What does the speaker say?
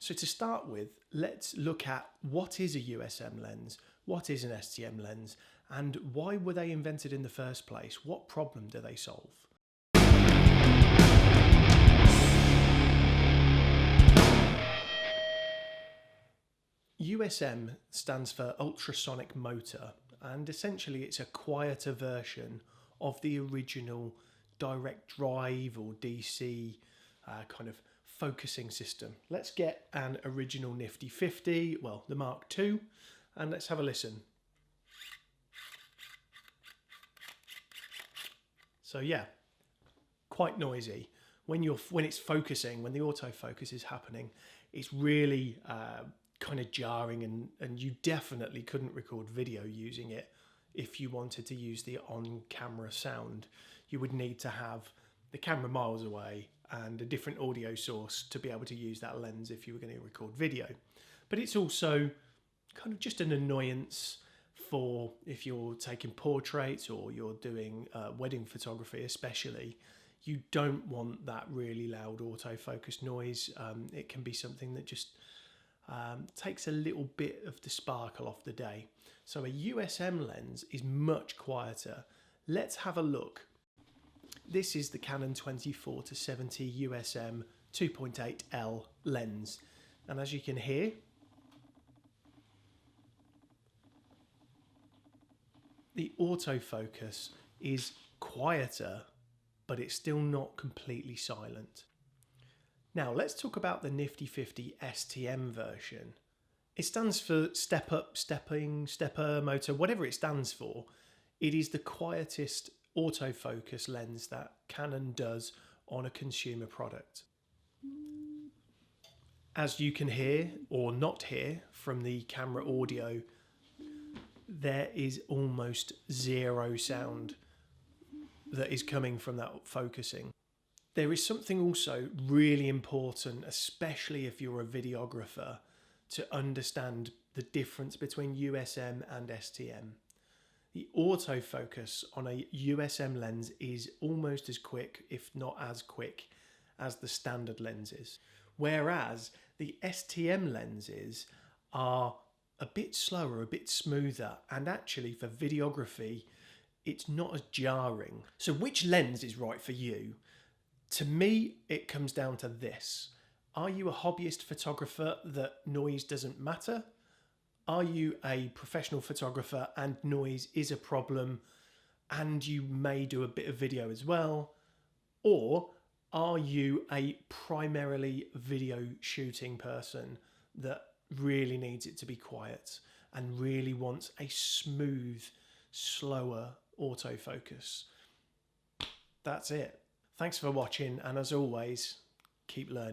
So to start with, let's look at what is a USM lens, what is an STM lens, and why were they invented in the first place? What problem do they solve? USM stands for ultrasonic motor, and essentially it's a quieter version of the original direct drive or DC kind of focusing system. Let's get an original nifty 50, well, the Mark II, and let's have a listen. So yeah, quite noisy. When it's focusing, when the autofocus is happening, it's really kind of jarring, and you definitely couldn't record video using it. If you wanted to use the on-camera sound, you would need to have the camera miles away and a different audio source to be able to use that lens if you were going to record video. But it's also kind of just an annoyance for if you're taking portraits or you're doing wedding photography especially. You don't want that really loud autofocus noise. It can be something that just takes a little bit of the sparkle off the day. So a USM lens is much quieter. Let's have a look. This is the Canon 24-70 USM 2.8L lens, and as you can hear, the autofocus is quieter, but it's still not completely silent. Now let's talk about the nifty 50 STM version. It stands for step up, stepping, stepper, motor, whatever it stands for. It is the quietest autofocus lens that Canon does on a consumer product. As you can hear or not hear from the camera audio, there is almost zero sound that is coming from that focusing. There is something also really important, especially if you're a videographer, to understand the difference between USM and STM. The autofocus on a USM lens is almost as quick, if not as quick, as the standard lenses. Whereas the STM lenses are a bit slower, a bit smoother, and actually for videography, it's not as jarring. So which lens is right for you? To me, it comes down to this. Are you a hobbyist photographer that noise doesn't matter? Are you a professional photographer and noise is a problem and you may do a bit of video as well? Or are you a primarily video shooting person that really needs it to be quiet and really wants a smooth, slower autofocus? That's it. Thanks for watching, and as always, keep learning.